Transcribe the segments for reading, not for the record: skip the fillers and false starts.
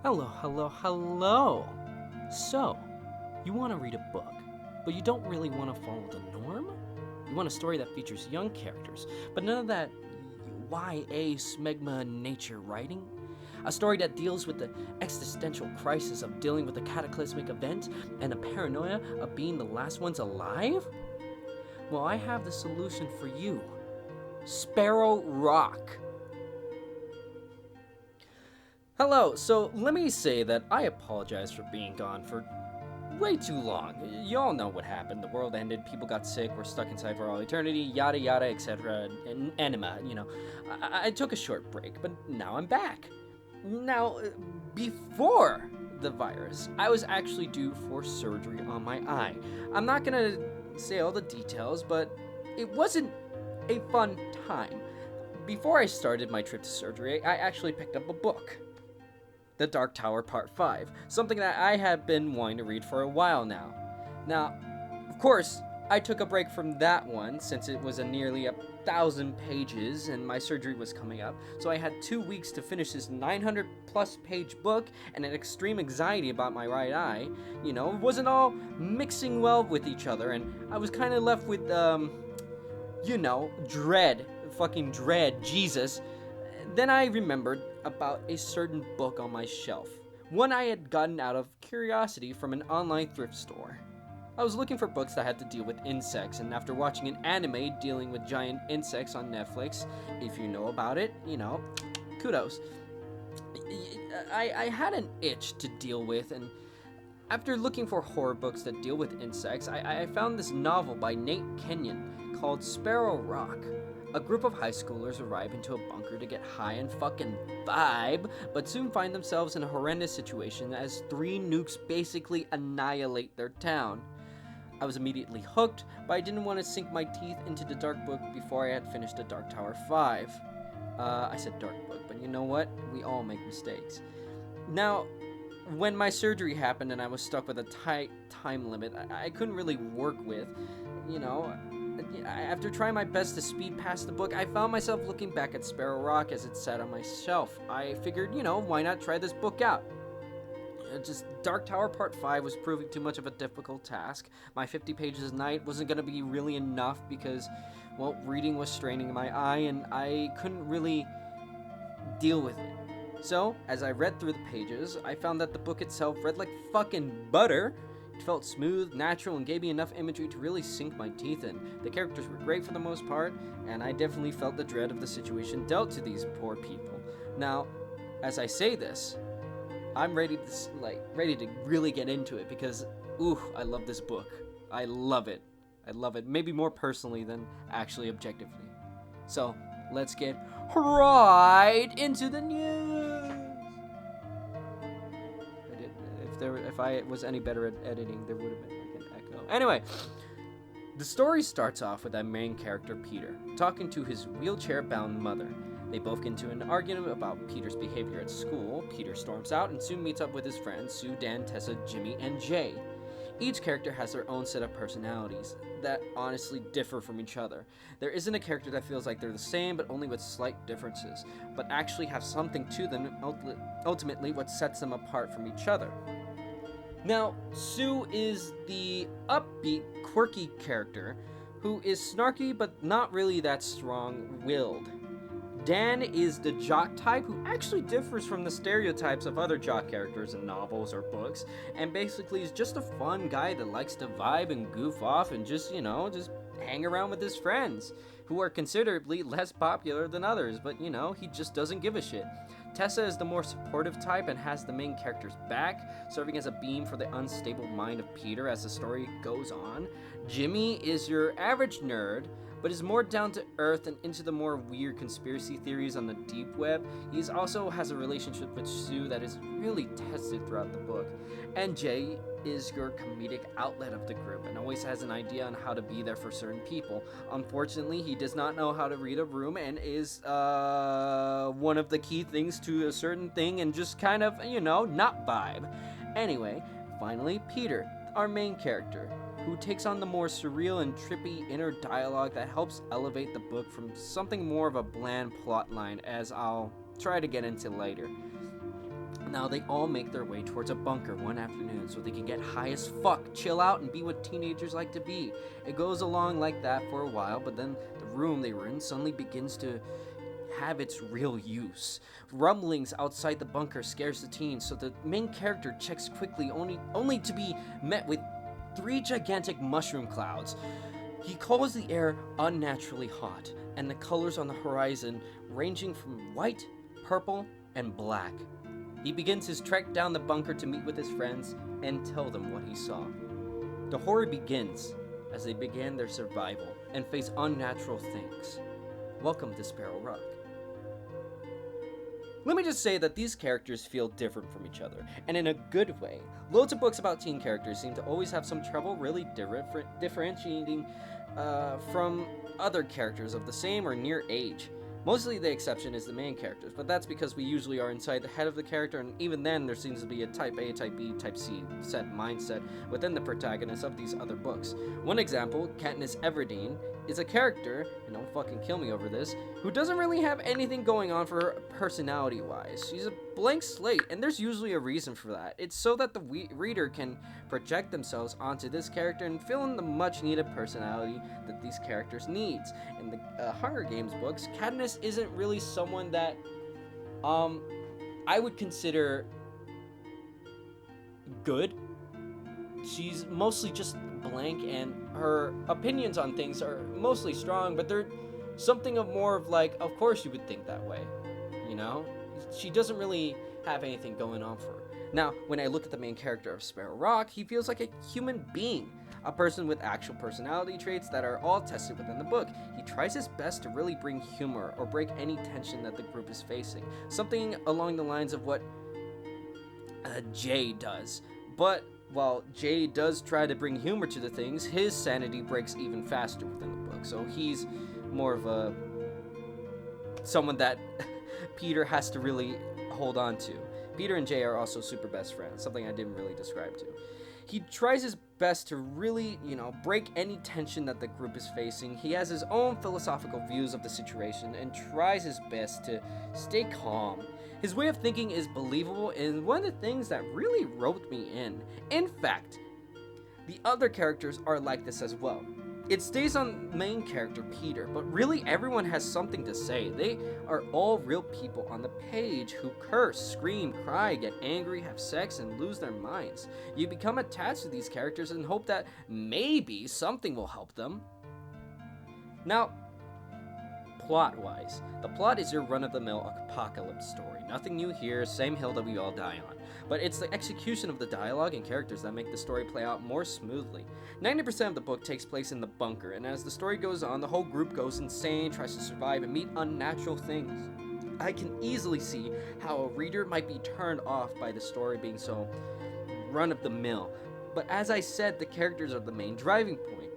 Hello, hello, hello! So, you want to read a book, but you don't really want to follow the norm? You want a story that features young characters, but none of that YA smegma nature writing? A story that deals with the existential crisis of dealing with a cataclysmic event and the paranoia of being the last ones alive? Well, I have the solution for you. Sparrow Rock. Hello, so let me say that I apologize for being gone for way too long. You all know what happened. The world ended, people got sick, we're stuck inside for all eternity, yada yada, etc. And enema, I took a short break, but now I'm back. Now, before the virus, I was actually due for surgery on my eye. I'm not gonna say all the details, but it wasn't a fun time. Before I started my trip to surgery, I actually picked up a book. The Dark Tower Part 5, something that I have been wanting to read for a while now. Now, of course, I took a break from that one since it was nearly 1,000 pages and my surgery was coming up, so I had 2 weeks to finish this 900 plus page book and an extreme anxiety about my right eye. It wasn't all mixing well with each other, and I was kind of left with, dread, Jesus. Then I remembered about a certain book on my shelf, one I had gotten out of curiosity from an online thrift store. I was looking for books that had to deal with insects, and after watching an anime dealing with giant insects on Netflix, if you know about it, kudos. I had an itch to deal with, and after looking for horror books that deal with insects, I found this novel by Nate Kenyon called Sparrow Rock. A group of high schoolers arrive into a bunker to get high and fucking vibe, but soon find themselves in a horrendous situation as 3 nukes basically annihilate their town. I was immediately hooked, but I didn't want to sink my teeth into the dark book before I had finished the Dark Tower 5. I said dark book, but you know what? We all make mistakes. Now, when my surgery happened and I was stuck with a tight time limit I couldn't really work with, after trying my best to speed past the book, I found myself looking back at Sparrow Rock as it sat on my shelf. I figured, why not try this book out? Just Dark Tower Part 5 was proving too much of a difficult task. My 50 pages a night wasn't going to be really enough because, reading was straining my eye and I couldn't really deal with it. So, as I read through the pages, I found that the book itself read like fucking butter. It felt smooth, natural, and gave me enough imagery to really sink my teeth in. The characters were great for the most part, and I definitely felt the dread of the situation dealt to these poor people. Now, as I say this, I'm ready to really get into it because, I love this book. I love it. Maybe more personally than actually objectively. So, let's get right into the news. If I was any better at editing, there would have been like an echo. Anyway, the story starts off with our main character, Peter, talking to his wheelchair-bound mother. They both get into an argument about Peter's behavior at school. Peter storms out and soon meets up with his friends, Sue, Dan, Tessa, Jimmy, and Jay. Each character has their own set of personalities that honestly differ from each other. There isn't a character that feels like they're the same, but only with slight differences, but actually have something to them, ultimately what sets them apart from each other. Now, Sue is the upbeat, quirky character who is snarky but not really that strong-willed. Dan is the jock type who actually differs from the stereotypes of other jock characters in novels or books, and basically is just a fun guy that likes to vibe and goof off and just hang around with his friends, who are considerably less popular than others, but he just doesn't give a shit. Tessa is the more supportive type and has the main character's back, serving as a beam for the unstable mind of Peter as the story goes on. Jimmy is your average nerd, but is more down to earth and into the more weird conspiracy theories on the deep web. He also has a relationship with Sue that is really tested throughout the book. And Jay is your comedic outlet of the group and always has an idea on how to be there for certain people. Unfortunately, he does not know how to read a room and is one of the key things to a certain thing and just kind of, not vibe. Anyway, finally, Peter, our main character, who takes on the more surreal and trippy inner dialogue that helps elevate the book from something more of a bland plotline, as I'll try to get into later. Now they all make their way towards a bunker one afternoon so they can get high as fuck, chill out, and be what teenagers like to be. It goes along like that for a while, but then the room they were in suddenly begins to have its real use. Rumblings outside the bunker scares the teens, so the main character checks quickly, only to be met with 3 gigantic mushroom clouds. He calls the air unnaturally hot, and the colors on the horizon ranging from white, purple, and black. He begins his trek down the bunker to meet with his friends and tell them what he saw. The horror begins as they begin their survival and face unnatural things. Welcome to Sparrow Rock. Let me just say that these characters feel different from each other, and in a good way. Loads of books about teen characters seem to always have some trouble really differentiating from other characters of the same or near age. Mostly the exception is the main characters, but that's because we usually are inside the head of the character, and even then there seems to be a type A, type B, type C set mindset within the protagonists of these other books. One example, Katniss Everdeen, is a character, and don't fucking kill me over this, who doesn't really have anything going on for her personality-wise. She's a blank slate, and there's usually a reason for that. It's so that the reader can project themselves onto this character and fill in the much-needed personality that these characters needs. In the Hunger Games books, Katniss isn't really someone that I would consider good. She's mostly just blank, and her opinions on things are mostly strong, but they're something of more of like, of course you would think that way, you know? She doesn't really have anything going on for her. Now, when I look at the main character of Sparrow Rock, he feels like a human being, a person with actual personality traits that are all tested within the book. He tries his best to really bring humor or break any tension that the group is facing, something along the lines of what Jay does. But while Jay does try to bring humor to the things, his sanity breaks even faster within the book. So he's more of someone that Peter has to really hold on to. Peter and Jay are also super best friends, something I didn't really describe to. He tries his best to really, break any tension that the group is facing. He has his own philosophical views of the situation and tries his best to stay calm. His way of thinking is believable and one of the things that really roped me in. In fact, the other characters are like this as well. It stays on main character Peter, but really everyone has something to say. They are all real people on the page who curse, scream, cry, get angry, have sex, and lose their minds. You become attached to these characters and hope that maybe something will help them. Now, plot-wise, the plot is your run-of-the-mill apocalypse story. Nothing new here, same hill that we all die on. But it's the execution of the dialogue and characters that make the story play out more smoothly. 90% of the book takes place in the bunker, and as the story goes on, the whole group goes insane, tries to survive, and meet unnatural things. I can easily see how a reader might be turned off by the story being so run-of-the-mill. But as I said, the characters are the main driving point.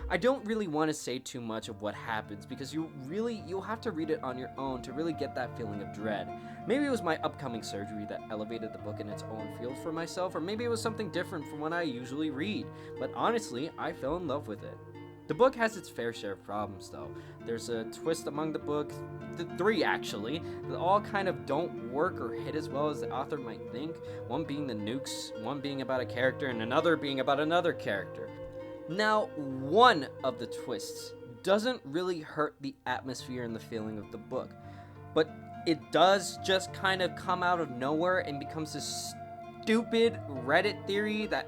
I don't really want to say too much of what happens because you'll have to read it on your own to really get that feeling of dread. Maybe it was my upcoming surgery that elevated the book in its own field for myself, or maybe it was something different from what I usually read, but honestly, I fell in love with it. The book has its fair share of problems though. There's a twist among the book, the 3 actually, that all kind of don't work or hit as well as the author might think, one being the nukes, one being about a character, and another being about another character. Now, one of the twists doesn't really hurt the atmosphere and the feeling of the book, but it does just kind of come out of nowhere and becomes this stupid Reddit theory that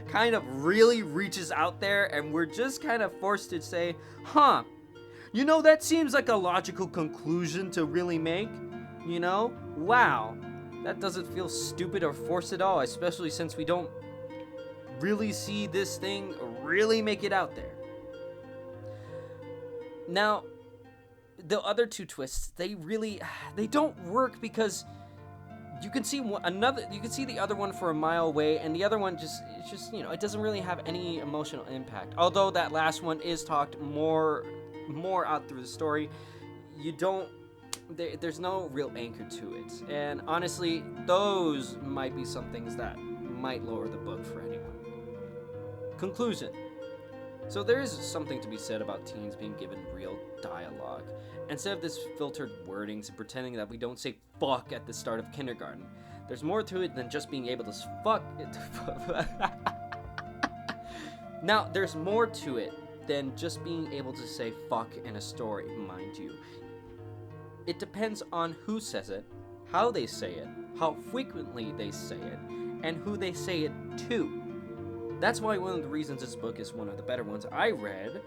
kind of really reaches out there, and we're just kind of forced to say, that seems like a logical conclusion to really make, wow, that doesn't feel stupid or forced at all, especially since we don't really see this thing really make it out there. Now, the other 2 twists, they don't work because you can see the other one for a mile away, and the other one it doesn't really have any emotional impact. Although that last one is talked more out through the story, there's no real anchor to it. And honestly, those might be some things that might lower the book for anyone. Conclusion. So there is something to be said about teens being given real dialogue, instead of this filtered wordings and pretending that we don't say fuck at the start of kindergarten. There's more to it than just being able to fuck it. Now, there's more to it than just being able to say fuck in a story, mind you. It depends on who says it, how they say it, how frequently they say it, and who they say it to. That's why one of the reasons this book is one of the better ones I read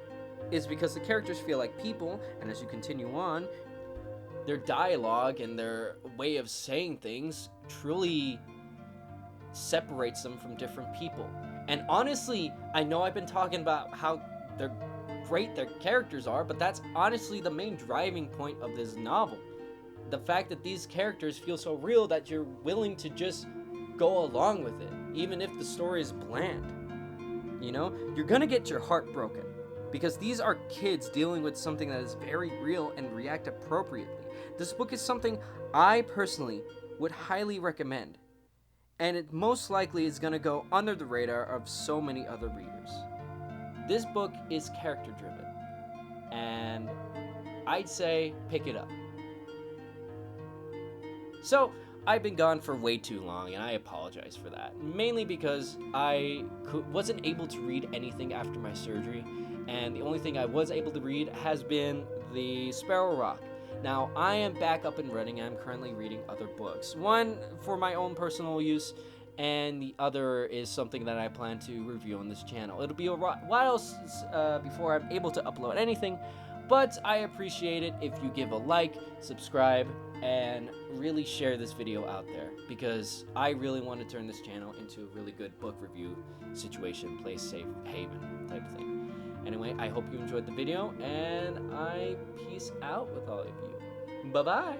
is because the characters feel like people, and as you continue on, their dialogue and their way of saying things truly separates them from different people. And honestly, I know I've been talking about how great their characters are, but that's honestly the main driving point of this novel. The fact that these characters feel so real that you're willing to just go along with it, even if the story is bland. You know, you're gonna get your heart broken because these are kids dealing with something that is very real and react appropriately. This book is something I personally would highly recommend, and it most likely is gonna go under the radar of so many other readers. This book is character driven, and I'd say pick it up. So, I've been gone for way too long, and I apologize for that. Mainly because I wasn't able to read anything after my surgery, and the only thing I was able to read has been the Sparrow Rock. Now, I am back up and running, and I'm currently reading other books. One for my own personal use, and the other is something that I plan to review on this channel. It'll be a while before I'm able to upload anything, but I appreciate it if you give a like, subscribe, and really share this video out there, because I really want to turn this channel into a really good book review situation, place safe haven type of thing. Anyway, I hope you enjoyed the video, and I peace out with all of you. Bye-bye!